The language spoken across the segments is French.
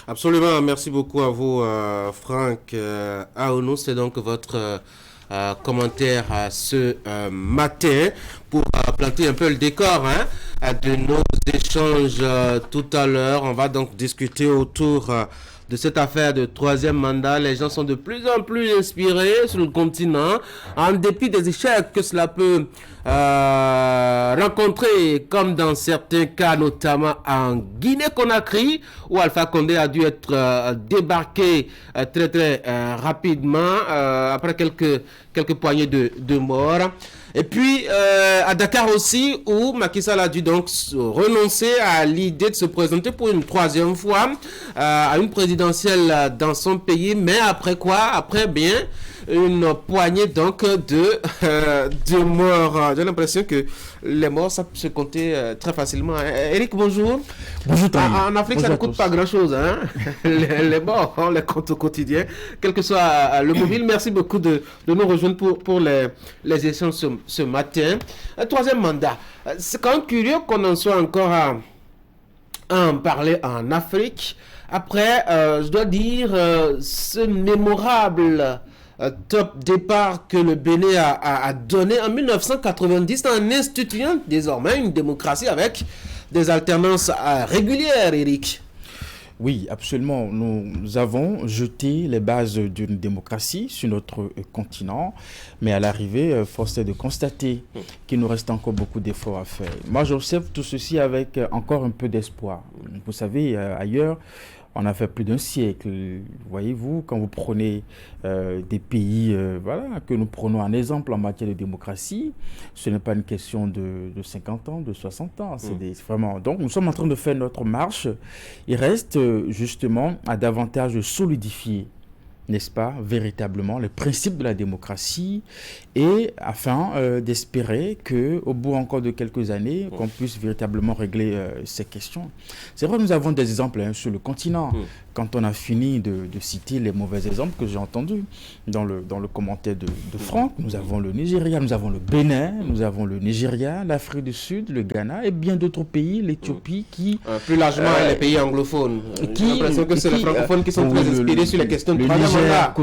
Absolument, merci beaucoup à vous, Franck Aounou. C'est donc votre commentaire ce matin pour planter un peu le décor de nos échanges tout à l'heure. On va donc discuter autour de cette affaire de troisième mandat. Les gens sont de plus en plus inspirés sur le continent, en dépit des échecs que cela peut rencontrer, comme dans certains cas, notamment en Guinée-Conakry, où Alpha Condé a dû être débarqué très rapidement, après quelques poignées de morts. Et puis à Dakar aussi, où Macky Sall a dû donc renoncer à l'idée de se présenter pour une troisième fois à une présidentielle dans son pays. Mais après quoi? Après bien une poignée donc de morts. J'ai l'impression que les morts, ça peut se compter très facilement. Eric, bonjour. Bonjour, En Afrique, bonjour ça ne coûte pas grand-chose. Hein? Les morts, on les compte au quotidien, quel que soit le mobile. Merci beaucoup de nous rejoindre pour les échanges ce matin. Un troisième mandat. C'est quand même curieux qu'on en soit encore à en parler en Afrique. Après, je dois dire, ce mémorable top départ que le Bénin a donné en 1990 en instituant désormais une démocratie avec des alternances régulières, Eric. Oui, absolument. Nous avons jeté les bases d'une démocratie sur notre continent, mais à l'arrivée, force est de constater qu'il nous reste encore beaucoup d'efforts à faire. Moi, j'observe tout ceci avec encore un peu d'espoir. Vous savez, ailleurs, on a fait plus d'un siècle. Voyez-vous, quand vous prenez des pays voilà, que nous prenons en exemple en matière de démocratie, ce n'est pas une question de 50 ans, de 60 ans. Vraiment. Donc, nous sommes en train de faire notre marche. Il reste justement à davantage solidifier, n'est-ce pas, véritablement les principes de la démocratie et afin d'espérer qu'au bout encore de quelques années, qu'on puisse véritablement régler ces questions. C'est vrai que nous avons des exemples sur le continent. Quand on a fini de citer les mauvais exemples que j'ai entendus dans le commentaire de Franck, nous avons le Nigeria, nous avons le Bénin, nous avons le Nigeria, l'Afrique du Sud, le Ghana et bien d'autres pays, l'Éthiopie qui... plus largement les pays anglophones. J'ai l'impression que c'est les francophones qui sont très inspirés sur les questions de troisième mandat.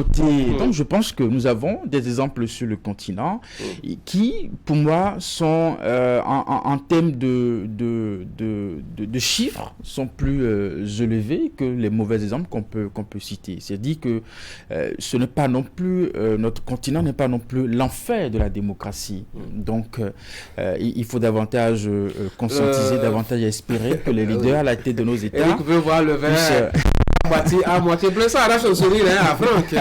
Donc je pense que nous avons des exemples sur le continent qui, pour moi, sont en termes de chiffres, sont plus élevés que les mauvais exemples qu'on peut citer. C'est-à-dire que ce n'est pas non plus, notre continent n'est pas non plus l'enfer de la démocratie. Donc il faut davantage conscientiser, davantage espérer que les leaders à la tête de nos États... Eric veut voir le verre à moitié plein. Ça arrache un sourire à Franck.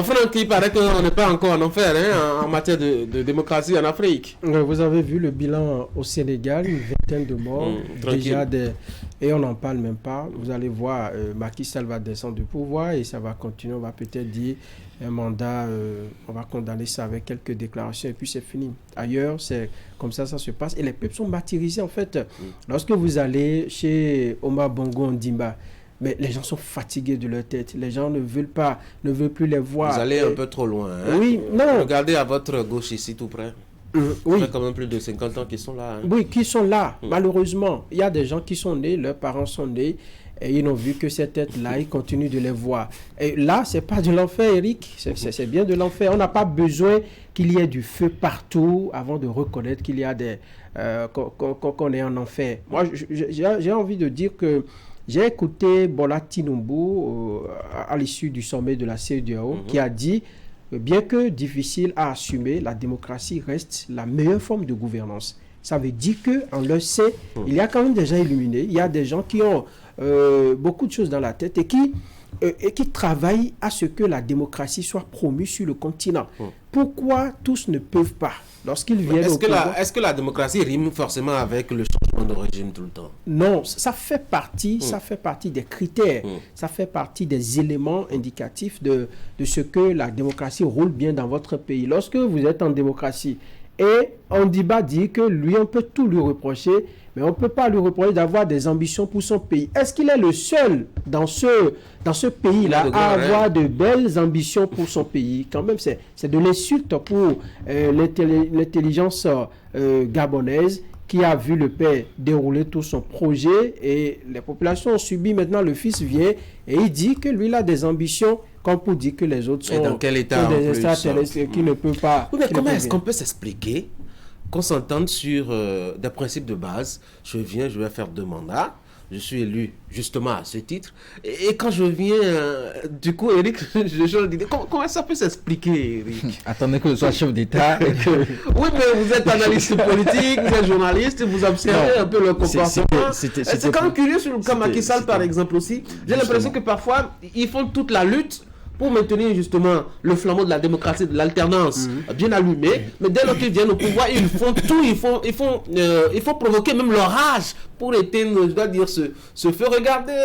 Franck, il paraît qu'on n'est pas encore en enfer en matière de démocratie en Afrique. Vous avez vu le bilan au Sénégal, une vingtaine de morts. Déjà et on n'en parle même pas. Vous allez voir, Macky Sall va descendre du pouvoir et ça va continuer. On va peut-être dire un mandat, on va condamner ça avec quelques déclarations et puis c'est fini. Ailleurs, c'est comme ça se passe. Et les peuples sont martyrisés en fait. Lorsque vous allez chez Omar Bongo Ondimba, mais les gens sont fatigués de leur tête. Les gens ne veulent plus les voir. Vous allez un peu trop loin. Hein? Oui, non. Regardez à votre gauche ici, tout près. Oui. Ça fait quand même plus de 50 ans qu'ils sont là. Hein? Oui, qui sont là. Malheureusement, il y a des gens qui sont nés, leurs parents sont nés, et ils n'ont vu que cette tête-là, ils continuent de les voir. Et là, c'est pas de l'enfer, Eric. C'est bien de l'enfer. On n'a pas besoin qu'il y ait du feu partout avant de reconnaître qu'il y a qu'on est en enfer. Moi, j'ai envie de dire que j'ai écouté Bola Tinubu à l'issue du sommet de la CEDEAO qui a dit, bien que difficile à assumer, la démocratie reste la meilleure forme de gouvernance. Ça veut dire qu'on le sait, il y a quand même des gens illuminés, il y a des gens qui ont beaucoup de choses dans la tête et qui travaillent à ce que la démocratie soit promue sur le continent. Pourquoi tous ne peuvent pas? Lorsqu'ils viennent est-ce que la démocratie rime forcément avec le changement de régime tout le temps? Non, ça fait partie des critères, ça fait partie des éléments indicatifs de ce que la démocratie roule bien dans votre pays. Lorsque vous êtes en démocratie et Ondimba dit que lui, on peut tout lui reprocher, mais on ne peut pas lui reprocher d'avoir des ambitions pour son pays. Est-ce qu'il est le seul dans ce pays-là à avoir de belles ambitions pour son pays? Quand même, c'est de l'insulte pour l'intelligence gabonaise qui a vu le père dérouler tout son projet et les populations ont subi. Maintenant, le fils vient et il dit que lui, il a des ambitions, comme pour dire que les autres sont, dans quel état, sont des extraterrestres qui ne peuvent pas... Oui, mais comment est-ce qu'on peut s'expliquer qu'on s'entende sur des principes de base? Je vais faire 2 mandats. Je suis élu justement à ce titre. Et quand je viens, du coup, Eric, je dis, comment ça peut s'expliquer, Eric? Attendez que je sois chef d'État et que... Oui, mais vous êtes analyste politique, vous êtes journaliste, vous observez un peu le comportement. C'est quand même curieux sur le cas Macky Sall, par exemple, aussi. J'ai l'impression que parfois, ils font toute la lutte pour maintenir justement le flambeau de la démocratie, de l'alternance bien allumé. Mais dès lors qu'ils viennent au pouvoir, ils font tout, ils font provoquer même leur rage pour éteindre, je dois dire, ce feu. Regardez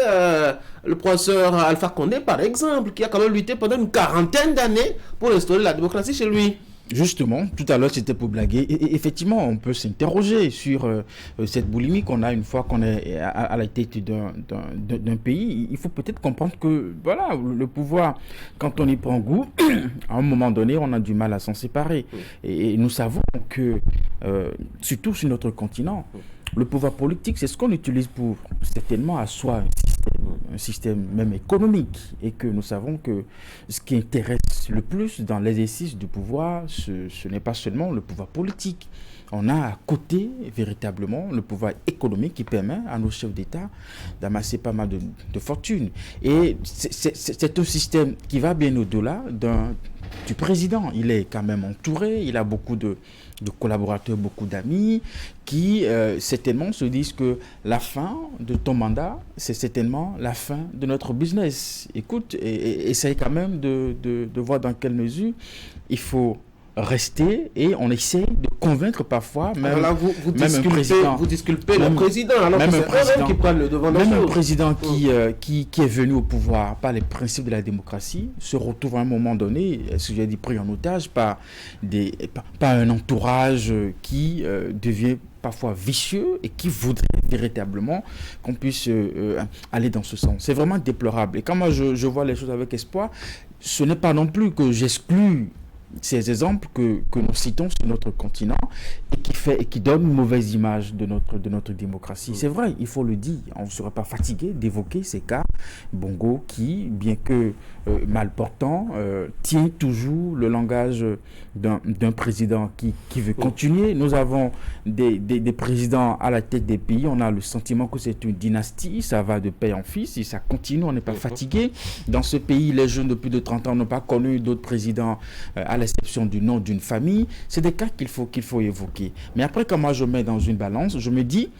le professeur Alpha Condé, par exemple, qui a quand même lutté pendant une 40aine d'années pour instaurer la démocratie chez lui. Justement, tout à l'heure c'était pour blaguer. Et effectivement, on peut s'interroger sur cette boulimie qu'on a une fois qu'on est à la tête d'un pays. Il faut peut-être comprendre que voilà, le pouvoir, quand on y prend goût, à un moment donné, on a du mal à s'en séparer. Et nous savons que, surtout sur notre continent, le pouvoir politique, c'est ce qu'on utilise pour certainement asseoir un système même économique, et que nous savons que ce qui intéresse le plus dans l'exercice du pouvoir, ce n'est pas seulement le pouvoir politique. On a à côté véritablement le pouvoir économique qui permet à nos chefs d'État d'amasser pas mal de fortune. Et c'est un système qui va bien au-delà du président. Il est quand même entouré, il a beaucoup de collaborateurs, beaucoup d'amis qui certainement se disent que la fin de ton mandat, c'est certainement la fin de notre business. Écoute, essaye quand même de voir dans quelle mesure il faut rester, et on essaie de convaincre parfois même, là, vous disculpez le président, alors même que c'est eux qui prennent le devant des choses. Même un président qui est venu au pouvoir par les principes de la démocratie se retrouve à un moment donné, j'ai dit, pris en otage par un entourage qui devient parfois vicieux et qui voudrait véritablement qu'on puisse aller dans ce sens. C'est vraiment déplorable. Et quand moi je vois les choses avec espoir, ce n'est pas non plus que j'exclus ces exemples que nous citons sur notre continent et qui donnent une mauvaise image de notre démocratie. C'est vrai, il faut le dire. On ne serait pas fatigué d'évoquer ces cas. Bongo qui, bien que mal portant, tient toujours le langage d'un président qui veut continuer. Nous avons des présidents à la tête des pays. On a le sentiment que c'est une dynastie. Ça va de père en fils et ça continue. On n'est pas fatigué. Dans ce pays, les jeunes de plus de 30 ans n'ont pas connu d'autres présidents à l'exception du nom d'une famille. C'est des cas qu'il faut évoquer. Mais après, quand moi je mets dans une balance, je me dis,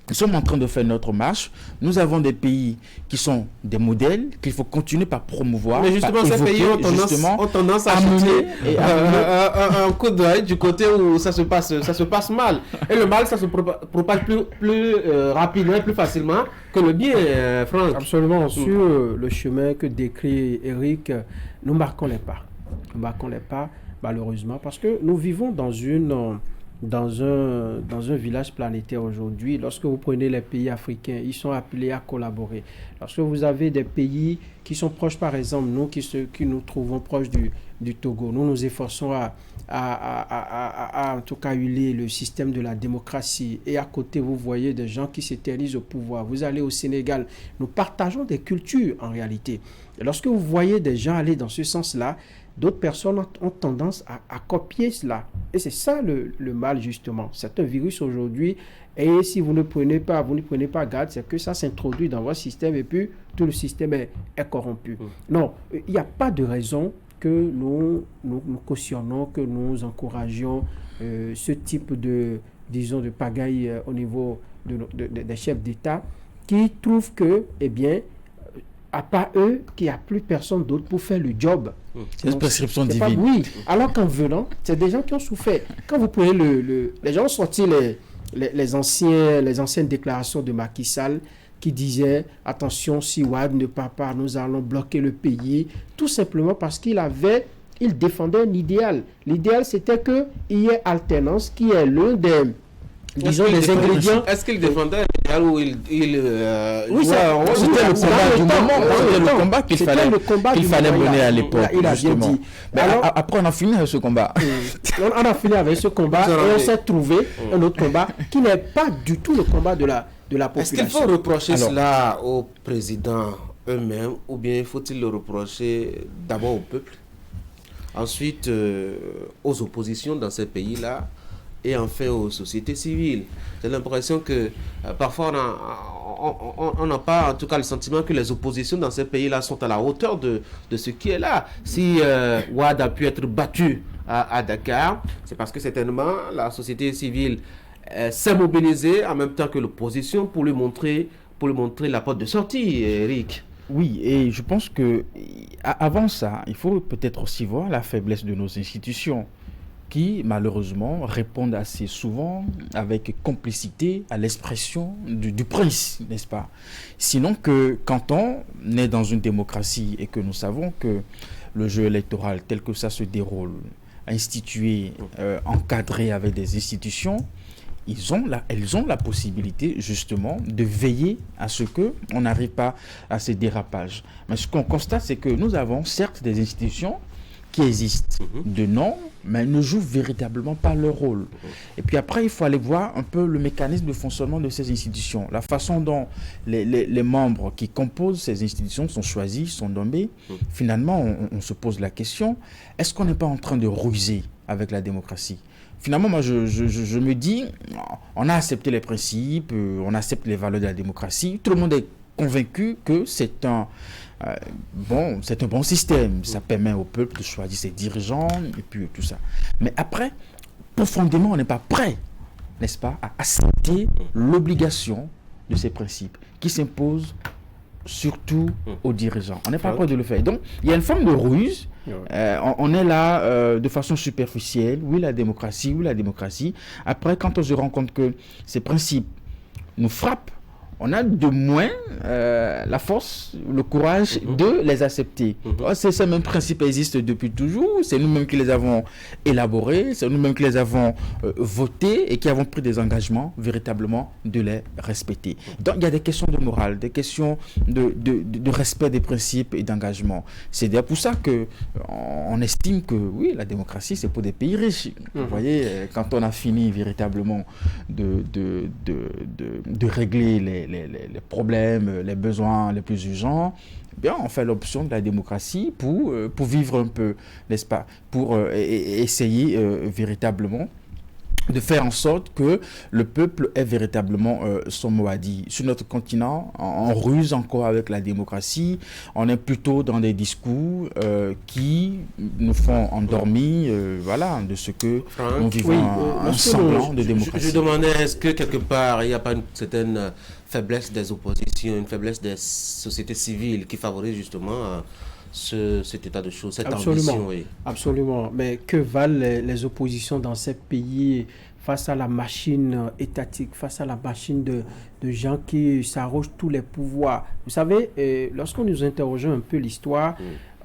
nous sommes en train de faire notre marche. Nous avons des pays qui sont des modèles qu'il faut continuer par promouvoir. Mais justement, ces pays ont tendance à jeter un coup d'œil du côté où ça se passe mal. Et le mal, ça se propage plus rapidement et plus facilement que le bien, Franck. Absolument. Sur le chemin que décrit Eric, nous marquons les pas. Nous marquons les pas, malheureusement, parce que nous vivons dans un village planétaire aujourd'hui. Lorsque vous prenez les pays africains, ils sont appelés à collaborer. Lorsque vous avez des pays qui sont proches, par exemple, nous qui nous trouvons proches du Togo, nous nous efforçons à en tout cas huiler le système de la démocratie. Et à côté, vous voyez des gens qui s'éternisent au pouvoir. Vous allez au Sénégal, nous partageons des cultures en réalité. Et lorsque vous voyez des gens aller dans ce sens-là, d'autres personnes ont tendance à copier cela. Et c'est ça le mal, justement. C'est un virus aujourd'hui. Et si vous ne prenez pas garde, c'est que ça s'introduit dans votre système et puis tout le système est corrompu. Non, il n'y a pas de raison que nous cautionnons, que nous encouragions ce type de pagaille au niveau des chefs d'État qui trouvent que, eh bien, à part eux, qu'il n'y a plus personne d'autre pour faire le job. C'est une prescription divine. Oui, alors qu'en venant, c'est des gens qui ont souffert. Quand vous prenez les gens ont sorti les anciennes déclarations de Macky Sall qui disaient « Attention, si Wade ne part pas, nous allons bloquer le pays », tout simplement parce qu'il défendait un idéal. L'idéal, c'était qu'il y ait alternance, qui est l'un des... Disons des ingrédients. Est-ce qu'il défendait ou il oui, c'était le combat du moment. c'était le combat qu'il fallait mener à l'époque. Il a bien dit. Mais alors, après, on a fini avec ce combat. On a fini avec ce combat et on s'est trouvé un autre combat qui n'est pas du tout le combat de la population. Est-ce qu'il faut reprocher cela aux présidents eux-mêmes ou bien faut-il le reprocher d'abord au peuple, ensuite aux oppositions dans ces pays-là et enfin aux sociétés civiles? J'ai l'impression que parfois on n'a pas en tout cas le sentiment que les oppositions dans ces pays-là sont à la hauteur de ce qui est là. Si Wade a pu être battu à Dakar, c'est parce que certainement la société civile s'est mobilisée en même temps que l'opposition pour lui montrer la porte de sortie, Eric. Oui, et je pense que avant ça, il faut peut-être aussi voir la faiblesse de nos institutions qui, malheureusement, répondent assez souvent avec complicité à l'expression du prince, n'est-ce pas? Sinon que quand on est dans une démocratie et que nous savons que le jeu électoral tel que ça se déroule, institué, encadré avec des institutions, elles ont la possibilité justement de veiller à ce qu'on n'arrive pas à ces dérapages. Mais ce qu'on constate, c'est que nous avons certes des institutions qui existent de nom, mais elles ne jouent véritablement pas leur rôle. Et puis après, il faut aller voir un peu le mécanisme de fonctionnement de ces institutions, la façon dont les membres qui composent ces institutions sont choisis, sont nommés. Finalement, on se pose la question, est-ce qu'on n'est pas en train de ruser avec la démocratie? Finalement, moi, je me dis, on a accepté les principes, on accepte les valeurs de la démocratie. Tout le monde est convaincu que c'est un bon système. Ça permet au peuple de choisir ses dirigeants et puis tout ça. Mais après, profondément, on n'est pas prêt, n'est-ce pas, à accepter l'obligation de ces principes qui s'imposent surtout aux dirigeants. On n'est pas prêt de le faire. Donc, il y a une forme de ruse. On est là de façon superficielle. Oui, la démocratie. Après, quand on se rend compte que ces principes nous frappent, on a de moins la force, le courage de les accepter. Ces mêmes principes existent depuis toujours. C'est nous-mêmes qui les avons élaborés, c'est nous-mêmes qui les avons votés et qui avons pris des engagements véritablement de les respecter. Donc il y a des questions de morale, des questions de respect des principes et d'engagement. C'est d'ailleurs pour ça qu'on estime que oui, la démocratie, c'est pour des pays riches. Vous voyez, quand on a fini véritablement de régler les problèmes, les besoins les plus urgents, bien, on fait l'option de la démocratie pour vivre un peu, n'est-ce pas, pour essayer véritablement de faire en sorte que le peuple ait véritablement son mot à dire. Sur notre continent, on ruse encore avec la démocratie, on est plutôt dans des discours qui nous font endormir, voilà, de ce que nous vivons un semblant de démocratie. Je demandais, est-ce que quelque part, il n'y a pas une certaine faiblesse des oppositions, une faiblesse des sociétés civiles qui favorise justement cet état de choses, cette ambition. Oui. Absolument. Mais que valent les oppositions dans ces pays face à la machine étatique, face à la machine de gens qui s'arrogent tous les pouvoirs? Vous savez, lorsqu'on nous interrogeons un peu l'histoire,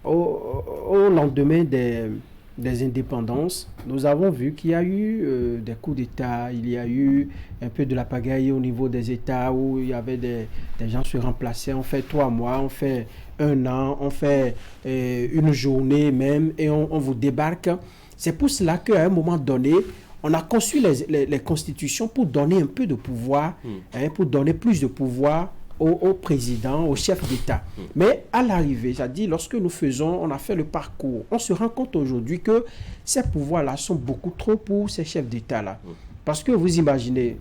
au lendemain des indépendances, nous avons vu qu'il y a eu des coups d'État, il y a eu un peu de la pagaille au niveau des États où il y avait des gens se remplaçaient, on fait 3 mois, on fait 1 an, on fait une journée même et on vous débarque. C'est pour cela qu'à un moment donné, on a conçu les constitutions pour donner un peu de pouvoir, pour donner plus de pouvoir au président, au chef d'État. Mais à l'arrivée, c'est-à-dire lorsque on a fait le parcours, on se rend compte aujourd'hui que ces pouvoirs-là sont beaucoup trop pour ces chefs d'État-là. Parce que vous imaginez...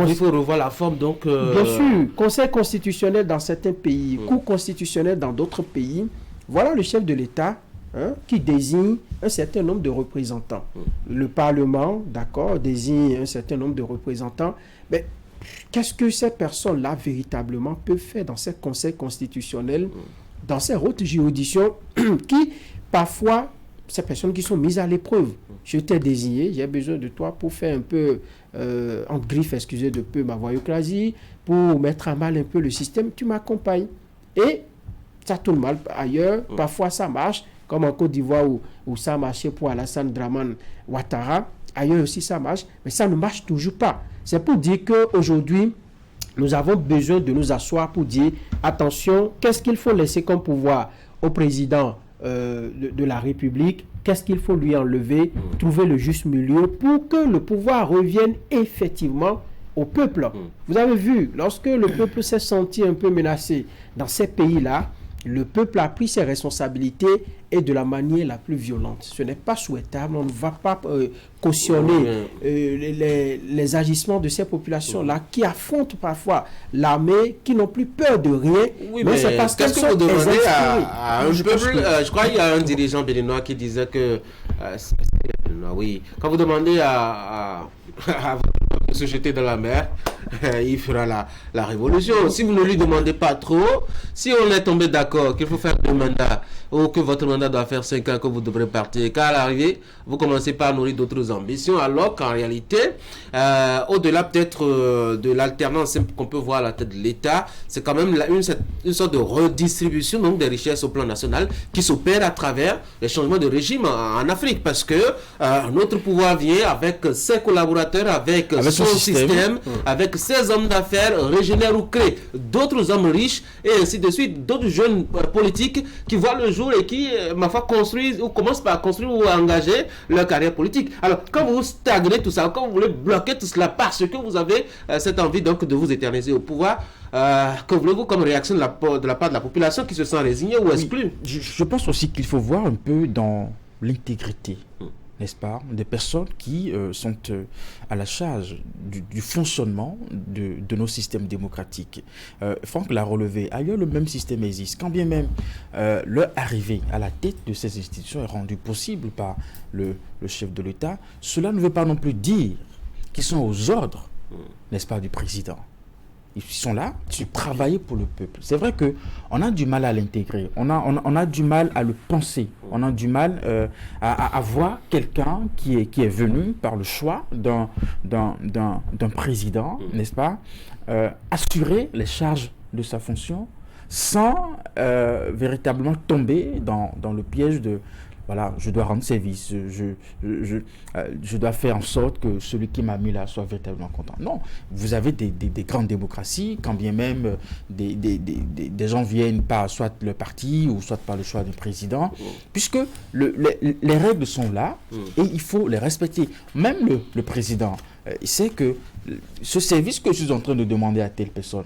il faut revoir la forme, donc... Bien sûr, conseil constitutionnel dans certains pays, cour constitutionnelle dans d'autres pays, voilà le chef de l'État qui désigne un certain nombre de représentants. Le Parlement, d'accord, désigne un certain nombre de représentants, mais qu'est-ce que ces personnes-là véritablement peuvent faire dans ces conseils constitutionnels, dans ces hautes juridictions qui, parfois, ces personnes qui sont mises à l'épreuve. Je t'ai désigné, j'ai besoin de toi pour faire un peu, en griffe, excusez de peu, ma voyoucrasie, pour mettre à mal un peu le système, tu m'accompagnes. Et ça tourne mal ailleurs, parfois ça marche, comme en Côte d'Ivoire où ça marchait pour Alassane Dramane Ouattara, ailleurs aussi ça marche, mais ça ne marche toujours pas. C'est pour dire qu'aujourd'hui, nous avons besoin de nous asseoir pour dire, attention, qu'est-ce qu'il faut laisser comme pouvoir au président de la République, qu'est-ce qu'il faut lui enlever, trouver le juste milieu pour que le pouvoir revienne effectivement au peuple. Vous avez vu, lorsque le peuple s'est senti un peu menacé dans ces pays-là, le peuple a pris ses responsabilités et de la manière la plus violente. Ce n'est pas souhaitable. On ne va pas cautionner les agissements de ces populations-là qui affrontent parfois l'armée, qui n'ont plus peur de rien. Oui, mais c'est parce qu'est-ce que vous demandez à un peuple je crois qu'il y a un dirigeant béninois qui disait que... oui, quand vous demandez à de se jeter dans la mer, il fera la révolution. Si vous ne lui demandez pas trop, si on est tombé d'accord qu'il faut faire 2 mandats, ou que votre mandat doit faire 5 ans, que vous devrez partir, qu'à l'arrivée, vous commencez par nourrir d'autres ambitions, alors qu'en réalité, au-delà peut-être de l'alternance qu'on peut voir à la tête de l'État, c'est quand même une sorte de redistribution donc, des richesses au plan national qui s'opère à travers les changements de régime en Afrique, parce que notre pouvoir vient avec ses collaborateurs, avec son système, avec ses hommes d'affaires, régénère ou crée d'autres hommes riches, et ainsi de suite, d'autres jeunes politiques qui voient le jour et qui, ma foi, construisent ou commencent par construire ou engager leur carrière politique. Alors, quand vous stagnez tout ça, quand vous voulez bloquer tout cela parce que vous avez cette envie donc de vous éterniser au pouvoir, que voulez-vous comme réaction de la part de la population qui se sent résignée ou exclue? Je pense aussi qu'il faut voir un peu dans l'intégrité, n'est-ce pas, des personnes qui sont à la charge du fonctionnement de nos systèmes démocratiques. Franck l'a relevé, ailleurs le même système existe, quand bien même leur arrivée à la tête de ces institutions est rendue possible par le chef de l'État. Cela ne veut pas non plus dire qu'ils sont aux ordres, n'est-ce pas, du président. Ils sont là pour travailler pour le peuple. C'est vrai qu'on a du mal à l'intégrer, on a du mal à le penser, on a du mal à voir quelqu'un qui est venu par le choix d'un président, n'est-ce pas, assurer les charges de sa fonction sans véritablement tomber dans le piège de voilà, je dois rendre service, je dois faire en sorte que celui qui m'a mis là soit véritablement content. Non, vous avez des grandes démocraties, quand bien même des gens viennent par soit le parti ou soit par le choix du président, puisque les règles sont là et il faut les respecter. Même le président sait que ce service que je suis en train de demander à telle personne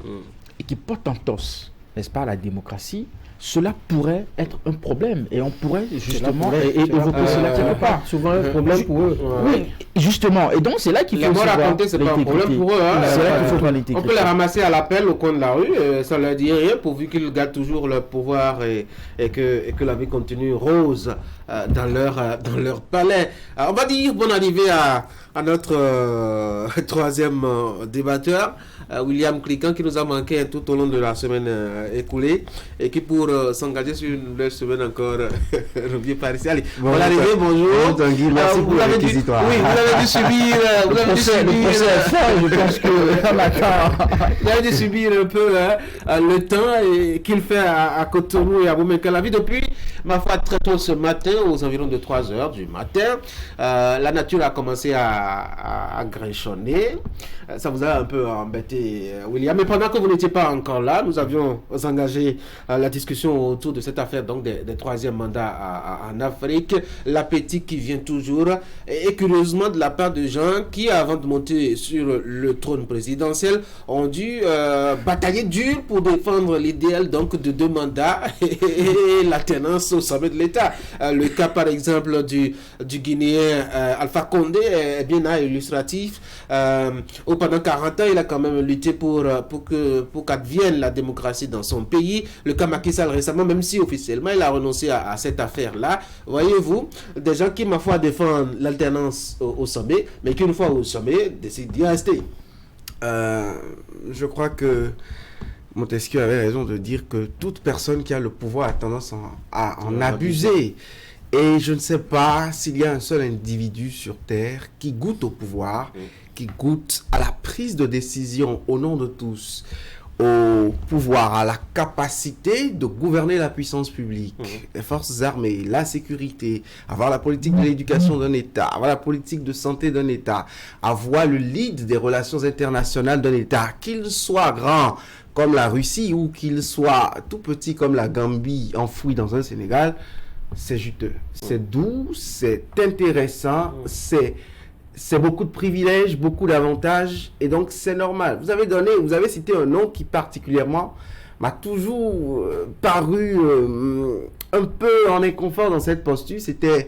et qui porte en tosse, n'est-ce pas, la démocratie, cela pourrait être un problème et on pourrait justement évoquer cela quelque part. Souvent un problème pour eux. Oui, justement. Et donc c'est là qu'il faut raconter, c'est pas un problème pour eux. Hein. C'est là qu'il faut voir l'intégrité. On peut les ramasser à l'appel au coin de la rue, ça leur dit rien pourvu qu'ils gardent toujours leur pouvoir et que la vie continue rose dans leur palais. Alors, on va dire bonne arrivée à notre troisième débatteur, William Cliquant, qui nous a manqué tout au long de la semaine écoulée et qui pour s'engager sur une nouvelle semaine encore revient par ici. Allez, bonne arrivée, bonjour. Bonjour Tanguy, merci pour la réquisitoire. Oui, vous avez dû subir, je pense que vous avez dû subir un peu le temps qu'il fait à Cotonou et à Boumé-Calavi depuis, ma foi, très tôt ce matin, aux environs de 3 heures du matin. La nature a commencé à grinchonner. Ça vous a un peu embêté, William. Mais pendant que vous n'étiez pas encore là, nous avions engagé la discussion autour de cette affaire donc des troisièmes mandats en Afrique. L'appétit qui vient toujours. Et curieusement, de la part de gens qui, avant de monter sur le trône présidentiel, ont dû batailler dur pour défendre l'idéal donc de 2 mandats et l'alternance au sommet de l'État. Le cas, par exemple, du Guinéen Alpha Condé est bien illustratif. Où pendant 40 ans, il a quand même lutté pour qu'advienne la démocratie dans son pays. Le cas Macky Sall récemment, même si officiellement il a renoncé à cette affaire-là. Voyez-vous, des gens qui, ma foi, défendent l'alternance au sommet, mais qui, une fois au sommet, décident d'y rester. Je crois que Montesquieu avait raison de dire que toute personne qui a le pouvoir a tendance à en abuser. Et je ne sais pas s'il y a un seul individu sur Terre qui goûte au pouvoir, qui goûte à la prise de décision au nom de tous, au pouvoir, à la capacité de gouverner la puissance publique, les forces armées, la sécurité, avoir la politique de l'éducation d'un État, avoir la politique de santé d'un État, avoir le lead des relations internationales d'un État, qu'il soit grand comme la Russie ou qu'il soit tout petit comme la Gambie enfoui dans un Sénégal, c'est juteux, c'est doux, c'est intéressant, c'est beaucoup de privilèges, beaucoup d'avantages, et donc c'est normal. Vous avez cité un nom qui particulièrement m'a toujours paru un peu en inconfort dans cette posture, c'était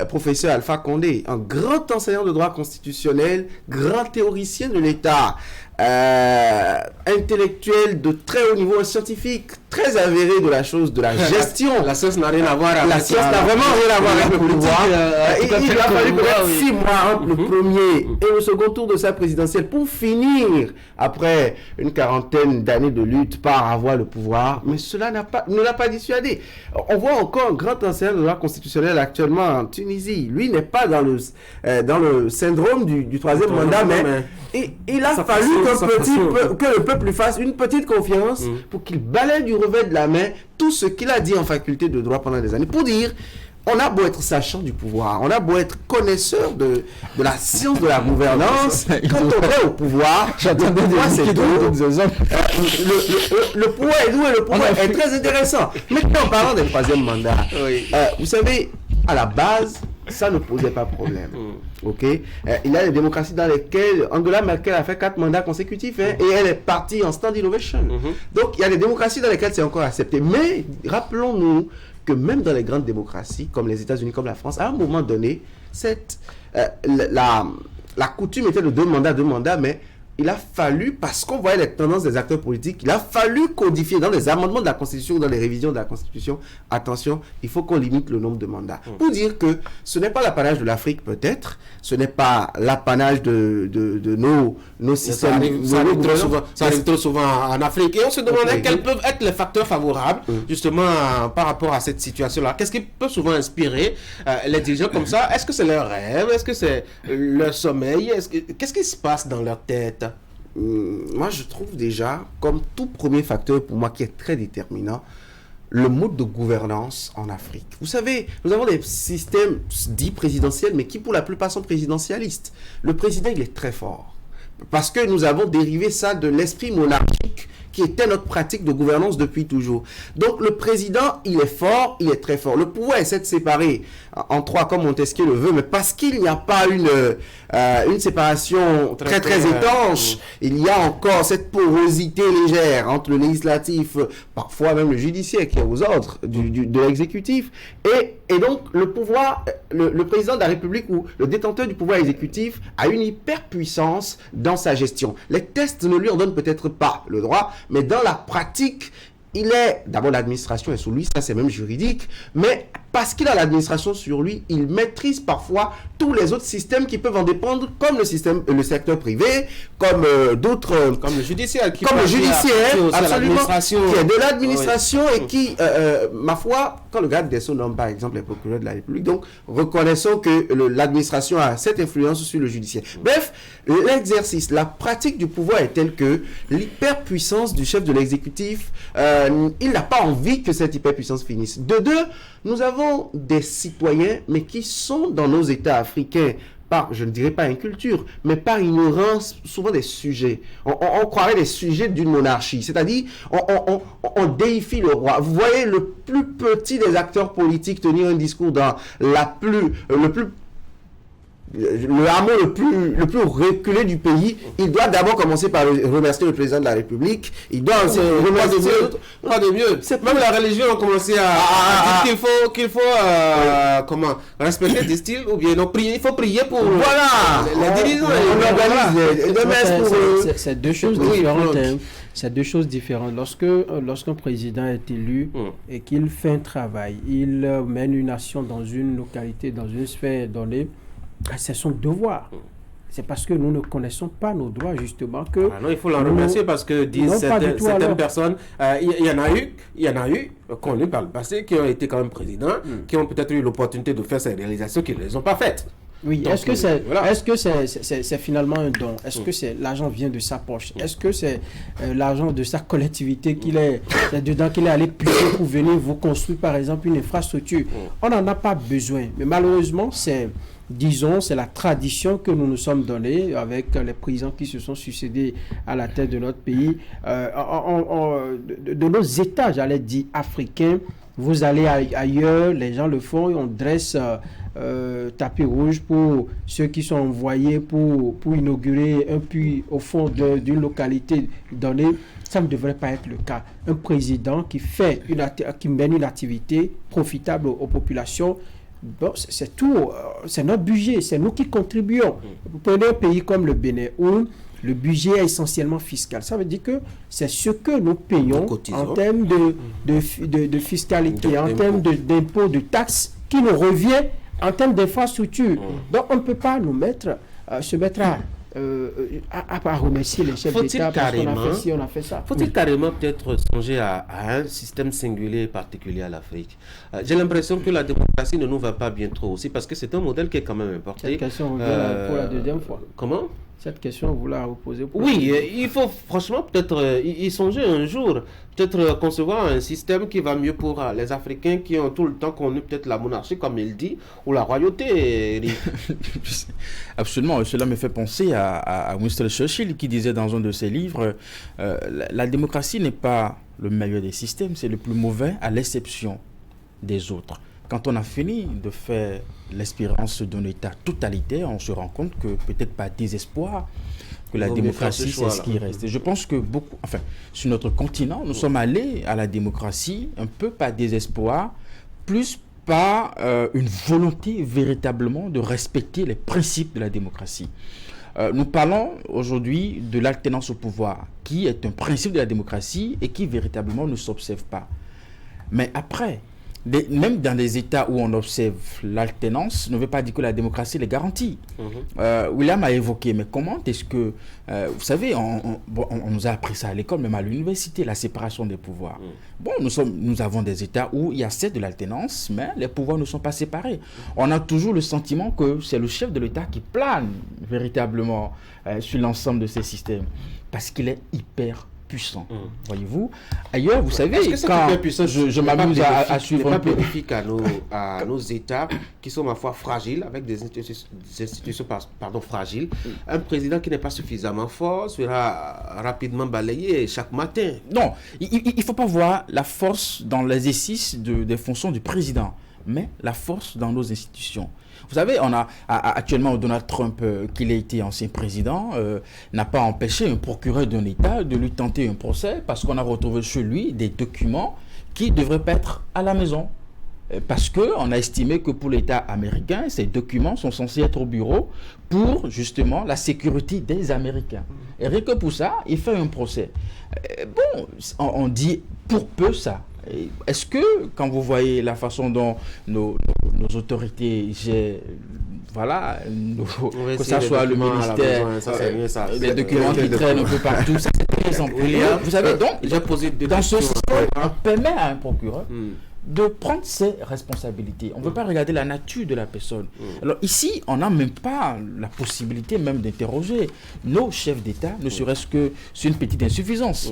professeur Alpha Condé, un grand enseignant de droit constitutionnel, grand théoricien de l'État, intellectuel de très haut niveau, scientifique, très avéré de la chose, de la gestion. La science n'a rien à voir avec la science n'a vraiment rien à voir avec le pouvoir. Il a fallu peut-être 6 mois entre le premier et le second tour de sa présidentielle pour finir, après une quarantaine d'années de lutte, par avoir le pouvoir. Mais cela ne l'a pas dissuadé. On voit encore un grand enseignant de droit constitutionnel actuellement en Tunisie. Lui n'est pas dans le syndrome du troisième mandat, mais il a fallu que le peuple lui fasse une petite confiance pour qu'il balaye du revers de la main tout ce qu'il a dit en faculté de droit pendant des années. Pour dire, on a beau être sachant du pouvoir, on a beau être connaisseur de la science de la gouvernance, quand on est au pouvoir, le pouvoir est doux et le pouvoir est très intéressant. Maintenant, en parlant des troisième mandats, vous savez, à la base, ça ne posait pas de problème. Ok, il y a des démocraties dans lesquelles Angela Merkel a fait 4 mandats consécutifs et elle est partie en stand innovation. Donc il y a des démocraties dans lesquelles c'est encore accepté. Mais rappelons-nous que même dans les grandes démocraties, comme les États-Unis, comme la France, à un moment donné, la coutume était de 2 mandats, mais il a fallu, parce qu'on voyait les tendances des acteurs politiques, il a fallu codifier dans les amendements de la Constitution, dans les révisions de la Constitution, attention, il faut qu'on limite le nombre de mandats. Pour dire que ce n'est pas l'apanage de l'Afrique peut-être, ce n'est pas l'apanage de nos systèmes. Ça arrive trop souvent en Afrique. Et on se demandait quels peuvent être les facteurs favorables, justement, par rapport à cette situation-là. Qu'est-ce qui peut souvent inspirer les dirigeants comme ça? Est-ce que c'est leur rêve? Est-ce que c'est leur sommeil? Qu'est-ce qui se passe dans leur tête? Moi, je trouve déjà, comme tout premier facteur pour moi qui est très déterminant, le mode de gouvernance en Afrique. Vous savez, nous avons des systèmes dits présidentiels, mais qui pour la plupart sont présidentialistes. Le président, il est très fort. Parce que nous avons dérivé ça de l'esprit monarchique qui était notre pratique de gouvernance depuis toujours. Donc le président, il est fort, il est très fort. Le pouvoir essaie de séparer en 3 comme Montesquieu le veut, mais parce qu'il n'y a pas une séparation très étanche, il y a encore cette porosité légère entre le législatif, parfois même le judiciaire qui est aux ordres de l'exécutif, et donc le pouvoir, le président de la République ou le détenteur du pouvoir exécutif a une hyperpuissance dans sa gestion. Les tests ne lui en donnent peut-être pas le droit, mais dans la pratique, il est, d'abord l'administration est sous lui, ça c'est même juridique, mais parce qu'il a l'administration sur lui, il maîtrise parfois tous les autres systèmes qui peuvent en dépendre, comme le secteur privé, comme d'autres... Comme le judiciaire. Absolument, qui est de l'administration et qui, ma foi, quand le garde des Sceaux nomme par exemple les procureurs de la République, donc reconnaissons que l'administration a cette influence sur le judiciaire. Bref, l'exercice, la pratique du pouvoir est telle que l'hyperpuissance du chef de l'exécutif, il n'a pas envie que cette hyperpuissance finisse. De deux, nous avons des citoyens, mais qui sont dans nos États africains, par, je ne dirais pas inculture, mais par ignorance, souvent des sujets. On croirait des sujets d'une monarchie, c'est-à-dire on déifie le roi. Vous voyez le plus petit des acteurs politiques tenir un discours dans le hameau le plus reculé du pays, il doit d'abord commencer par remercier le président de la République. Il doit remercier pas de mieux. Même la religion a commencé à dire qu'il faut respecter des styles ou bien non, prier. Il faut prier pour les dirigeants. C'est 2 choses différentes. C'est 2 choses différentes. Lorsqu'un président est élu et qu'il fait un travail, il mène une action dans une localité, dans une sphère donnée, c'est son devoir. C'est parce que nous ne connaissons pas nos droits, justement, que... non, il faut l'en remercier parce que disent certaines personnes, il y en a eu, connus par le passé, qui ont été quand même présidents, qui ont peut-être eu l'opportunité de faire ces réalisations qu'ils ne les ont pas faites. Oui, Donc, est-ce que c'est voilà. est-ce que c'est finalement un don? Est-ce que c'est l'argent vient de sa poche? Est-ce que c'est l'argent de sa collectivité c'est dedans qu'il est allé puiser pour venir vous construire par exemple une infrastructure? On n'en a pas besoin. Mais malheureusement, c'est la tradition que nous nous sommes donnée avec les présidents qui se sont succédés à la tête de notre pays, de nos États, j'allais dire, africains. Vous allez ailleurs, les gens le font, et on dresse tapis rouge pour ceux qui sont envoyés pour inaugurer un puits au fond d'une localité donnée. Ça ne devrait pas être le cas. Un président qui mène une activité profitable aux populations, bon, c'est tout, c'est notre budget, c'est nous qui contribuons. Vous prenez un pays comme le Bénin où le budget est essentiellement fiscal. Ça veut dire que c'est ce que nous payons en termes de fiscalité, en termes d'impôts, de taxes, qui nous revient en termes d'infrastructure. Donc on ne peut pas se mettre à remercier les chefs d'État parce qu'on a fait ci, on a fait ça. Faut-il carrément peut-être songer à un système singulier et particulier à l'Afrique? J'ai l'impression que la démocratie ne nous va pas bien trop aussi parce que c'est un modèle qui est quand même importé. Cette question revient pour la deuxième fois. Comment? Cette question, vous la reposez pour Oui, il faut franchement peut-être y songer un jour. Peut-être concevoir un système qui va mieux pour les Africains qui ont tout le temps connu peut-être la monarchie, comme il dit, ou la royauté. Absolument. Cela me fait penser à Winston Churchill qui disait dans un de ses livres la démocratie n'est pas le meilleur des systèmes, c'est le plus mauvais à l'exception des autres. Quand on a fini de faire l'expérience d'un État totalitaire, on se rend compte que peut-être par désespoir, que la démocratie, c'est ce qui reste. Et je pense que sur notre continent, nous sommes allés à la démocratie un peu par désespoir, plus par une volonté véritablement de respecter les principes de la démocratie. Nous parlons aujourd'hui de l'alternance au pouvoir, qui est un principe de la démocratie et qui véritablement ne s'observe pas. Mais après, même dans des États où on observe l'alternance, ne veut pas dire que la démocratie est garantie. William a évoqué, mais comment est-ce que... vous savez, on nous a appris ça à l'école, même à l'université, la séparation des pouvoirs. Bon, nous avons des États où il y a certes de l'alternance, mais les pouvoirs ne sont pas séparés. On a toujours le sentiment que c'est le chef de l'État qui plane véritablement sur l'ensemble de ces systèmes, parce qu'il est hyper puissant, voyez-vous. Ailleurs, vous savez, quand je m'amuse à suivre un peu... bénéfique à nos États qui sont, ma foi, fragiles, avec des institutions fragiles. Un président qui n'est pas suffisamment fort sera rapidement balayé chaque matin. Non, il ne faut pas voir la force dans l'exercice des fonctions du président, mais la force dans nos institutions. Vous savez, on a actuellement Donald Trump, qui a été ancien président, n'a pas empêché un procureur d'un État de lui tenter un procès parce qu'on a retrouvé chez lui des documents qui ne devraient pas être à la maison. Parce qu'on a estimé que pour l'État américain, ces documents sont censés être au bureau pour justement la sécurité des Américains. Et rien que pour ça, il fait un procès. Bon, on dit pour peu ça. Est-ce que, quand vous voyez la façon dont nos autorités gèrent, voilà, que ça soit le ministère, les documents qui traînent un peu partout, ça c'est un exemple. Vous savez, donc, dans ce système, on permet à un procureur de prendre ses responsabilités. On ne veut pas regarder la nature de la personne. Alors ici, on n'a même pas la possibilité même d'interroger nos chefs d'État, ne serait-ce que sur une petite insuffisance.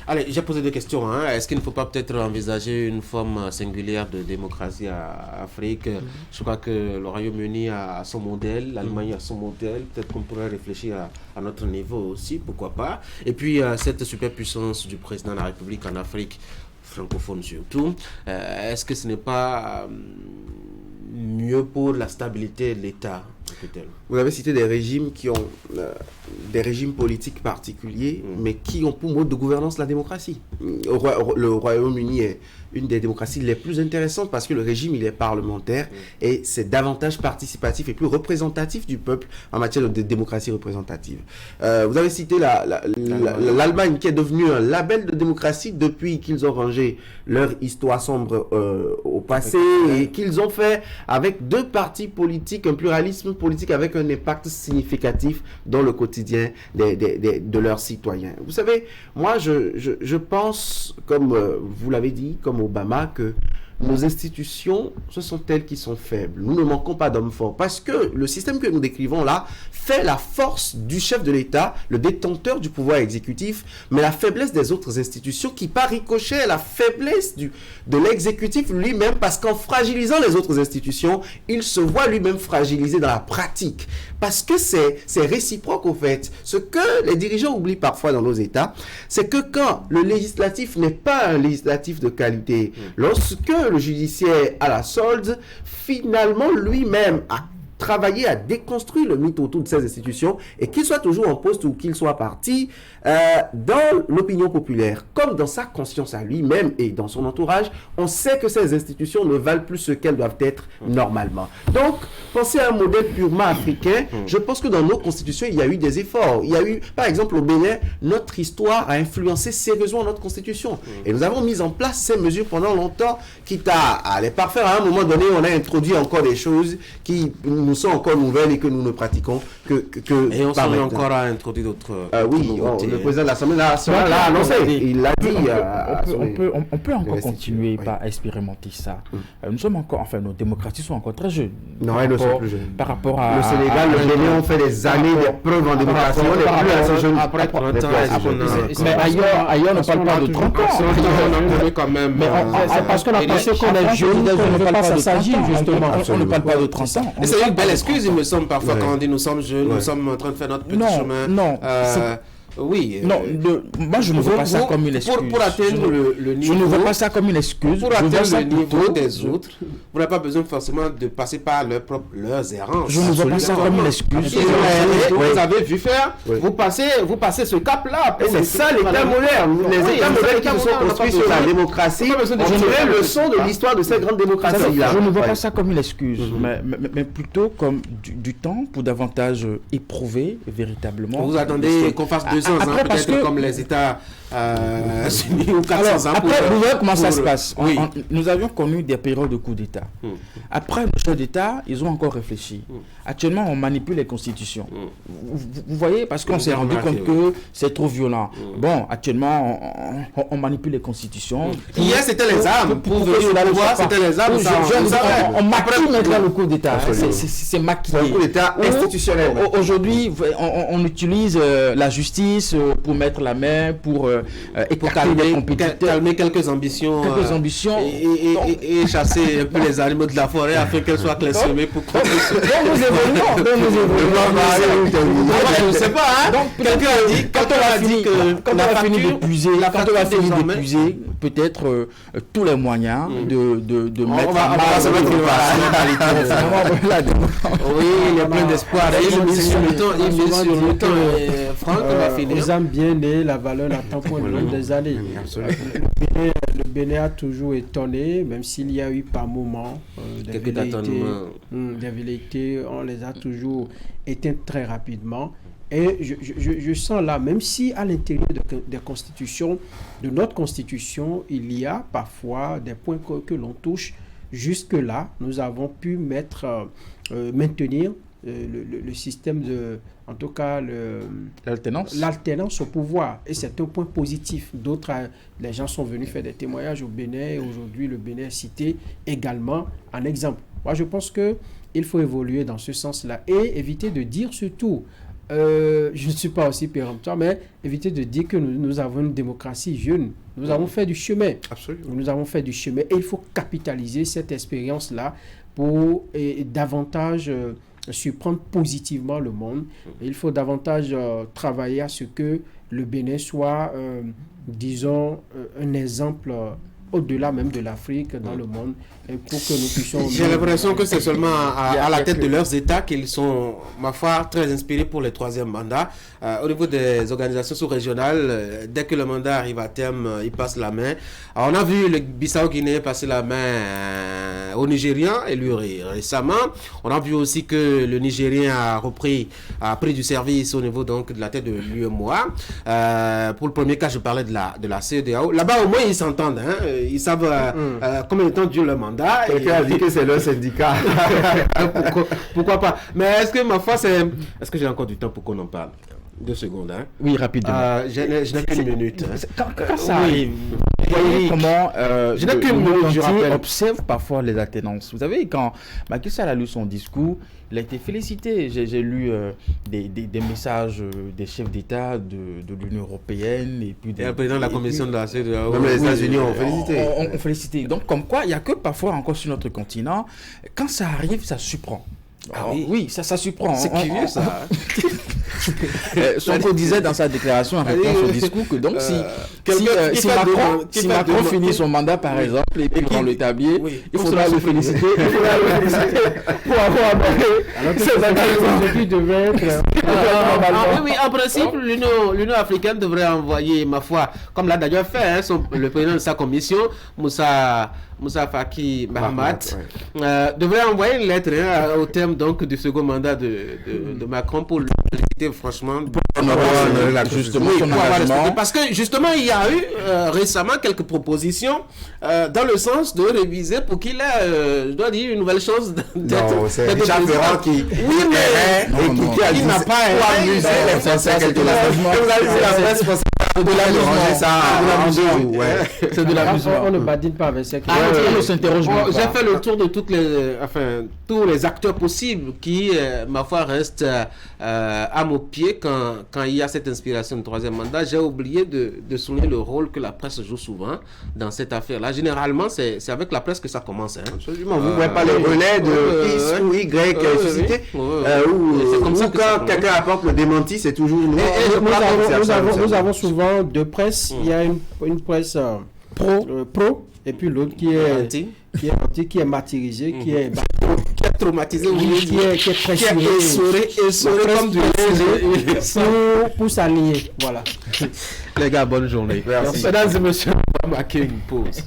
Allez, j'ai posé deux questions. Est-ce qu'il ne faut pas peut-être envisager une forme singulière de démocratie à Afrique? Je crois que le Royaume-Uni a son modèle, l'Allemagne a son modèle. Peut-être qu'on pourrait réfléchir à notre niveau aussi, pourquoi pas. Et puis, cette superpuissance du président de la République en Afrique, francophone surtout, est-ce que ce n'est pas mieux pour la stabilité de l'État? Vous avez cité des régimes qui ont des régimes politiques particuliers, mais qui ont pour mode de gouvernance la démocratie. Le Royaume-Uni est une des démocraties les plus intéressantes parce que le régime il est parlementaire et c'est davantage participatif et plus représentatif du peuple en matière de démocratie représentative. Vous avez cité l'Allemagne qui est devenue un label de démocratie depuis qu'ils ont rangé leur histoire sombre au passé et qu'ils ont fait avec deux partis politiques, un pluralisme politique avec un impact significatif dans le quotidien de leurs citoyens. Vous savez, moi je pense, comme vous l'avez dit, comme Obama, que nos institutions, ce sont elles qui sont faibles. Nous ne manquons pas d'hommes forts. Parce que le système que nous décrivons là fait la force du chef de l'État, le détenteur du pouvoir exécutif, mais la faiblesse des autres institutions qui, par ricochet, la faiblesse de l'exécutif lui-même, parce qu'en fragilisant les autres institutions, il se voit lui-même fragilisé dans la pratique. Parce que c'est réciproque au fait. Ce que les dirigeants oublient parfois dans nos États, c'est que quand le législatif n'est pas un législatif de qualité, lorsque le judiciaire a la solde, finalement lui-même a travaillé à déconstruire le mythe autour de ces institutions, et qu'il soit toujours en poste ou qu'il soit parti, dans l'opinion populaire, comme dans sa conscience à lui-même et dans son entourage, on sait que ces institutions ne valent plus ce qu'elles doivent être normalement. Donc, pensez à un modèle purement africain. Je pense que dans nos constitutions, il y a eu des efforts. Il y a eu, par exemple, au Bénin, notre histoire a influencé sérieusement notre constitution. Et nous avons mis en place ces mesures pendant longtemps, quitte à les parfaire. À un moment donné, on a introduit encore des choses qui nous sont encore nouvelles et que nous ne pratiquons que et on s'en est maintenant. encore à introduire d'autres oui, le président de l'Assemblée nationale l'a annoncé. Il l'a dit. On peut encore continuer oui. par expérimenter ça. Nous sommes encore, enfin, nos démocraties sont encore très jeunes. Non, elles ne sont plus jeunes. Par rapport à... Le Sénégal, le Bénin ont fait des années de preuves en démocratie. On n'est plus assez jeunes. Après 30 ans, Mais ailleurs, on ne parle pas de 30 ans. on a quand même... C'est parce qu'on a pensé qu'on est jeune, qu'on ne veut pas s'agir, justement. On ne parle pas de 30 ans. Et c'est une belle excuse, il me semble, parfois, quand on dit nous sommes jeunes, nous sommes en train de faire notre petit chemin. Non, oui. Non, moi je ne vois pas ça comme une excuse. Pour atteindre le niveau... Je ne vois pas ça comme une excuse. Pour atteindre le niveau des autres, vous n'avez pas besoin forcément de passer par leurs errances. Je ne vois pas ça comme une excuse. Vous avez vu faire, vous passez ce cap-là. Et c'est ça l'État moderne. Les États modernes qui sont construits sur la démocratie, on tirait le leçon de l'histoire de ces grandes démocraties-là. Je ne vois pas ça comme une excuse, mais plutôt comme du temps pour davantage éprouver véritablement. Vous attendez qu'on fasse 200 ans, peut-être comme les États unis ou 400 ans. Après, vous voyez comment ça se passe. Oui. Nous avions connu des périodes de coup d'État. Après, nos chefs d'État, ils ont encore réfléchi. Actuellement, on manipule les constitutions. Vous voyez, parce qu'on s'est rendu compte que c'est trop violent. Bon, actuellement, on manipule les constitutions. Hier, c'était les armes. Pour venir au pouvoir, c'était les armes. On maquille maintenant le coup d'État. C'est maquillé. C'est un coup d'État institutionnel. Aujourd'hui, on utilise la justice pour mettre la main, pour calmer quelques ambitions. Et chasser un peu les animaux de la forêt afin qu'elles soient clairsemées pour qu'on puisse... Je ne sais pas, hein. Quelqu'un a dit, quand on a fini d'épuiser, peut-être tous les moyens de mettre en oui, il y a plein d'espoir. Il mise sur le temps. Franck va finir. Aux âmes bien nées, la valeur n'attend point le nombre des années. Le Bénin a toujours étonné, même s'il y a eu par moments des velléités, on les a toujours éteintes très rapidement. Et je sens là, même si à l'intérieur des constitutions, de notre constitution, il y a parfois des points que l'on touche, jusque-là, nous avons pu maintenir le système en tout cas l'alternance au pouvoir, et c'est un point positif. D'autres, les gens sont venus faire des témoignages au Bénin, et aujourd'hui le Bénin est cité également en exemple. Moi je pense qu'il faut évoluer dans ce sens-là et éviter de dire surtout, je ne suis pas aussi péremptoire, mais éviter de dire que nous avons une démocratie jeune. Nous avons fait du chemin. Absolument. Nous avons fait du chemin, et il faut capitaliser cette expérience-là pour davantage surprendre positivement le monde. Et il faut davantage travailler à ce que le Bénin soit, disons, un exemple au-delà même de l'Afrique, dans le monde, et pour que nous puissions... J'ai l'impression que c'est seulement à la tête de leurs États qu'ils sont, ma foi, très inspirés pour le troisième mandat. Au niveau des organisations sous-régionales, dès que le mandat arrive à terme, ils passent la main. Alors, on a vu le Bissau-Guinée passer la main au Nigérian, élu récemment. On a vu aussi que le Nigérien a pris du service au niveau donc de la tête de l'UEMOA. Pour le premier cas, je parlais de la CEDEAO. Là-bas, au moins, ils s'entendent. Hein. Ils savent combien de temps dure le mandat. Quelqu'un a dit que c'est leur syndicat. Pourquoi pas? Mais est-ce que ma foi, est-ce que j'ai encore du temps pour qu'on en parle? 2 secondes, hein? Oui, rapidement. Je n'ai qu'une minute. Quand ça arrive, voyez comment Je n'ai qu'une le monde minute, je entier rappelle. observe parfois les attenances. Vous savez, quand Macky Sall a lu son discours, il a été félicité. J'ai lu des messages des chefs d'État de l'Union européenne et puis Et le président de la commission de la CEDEAO. Même les oui, États-Unis ont félicité. On félicité. Donc, comme quoi, il n'y a que parfois encore sur notre continent, quand ça arrive, ça surprend. Ah Alors, oui. ça surprend. C'est curieux, ça. Sonko disait dans sa déclaration en réponse au discours que donc si Macron finit son mandat par exemple et puis qu'on l'établit, il faudra le féliciter. Pour avoir abordé ces engagements qui devaient être... Oui, en principe, l'Union africaine devrait envoyer, ma foi, comme l'a d'ailleurs fait le président de sa commission, Moussa Faki Mahamat, devrait envoyer une lettre au terme donc du second mandat de Macron pour le féliciter franchement. Parce que justement, il y a eu récemment quelques propositions dans le sens de réviser pour qu'il ait, je dois dire, une nouvelle chance d'être. Non, c'est Richard Ferrand qui. Oui, mais il n'a pas amusé les Français quelque chose. C'est de l'amusement. On ne badine pas avec ça. On s'interroge. J'ai fait le tour de tous les acteurs possibles qui, ma foi, restent à mon pied quand il y a cette inspiration de troisième mandat. J'ai oublié de souligner le rôle que la presse joue souvent dans cette affaire-là. Généralement, c'est avec la presse que ça commence. Absolument. Vous ne voyez pas les relais de X ou Y suscités. C'est comme ça que quand quelqu'un apporte le démenti, c'est toujours nous. Nous avons souvent deux presses. Il y a une presse pro et puis l'autre qui est martyrisée, qui est traumatisé, qui est pressurée, comme du lait pour s'aligner. Voilà. Les gars, bonne journée. Merci. Mesdames et messieurs, on va marquer une pause.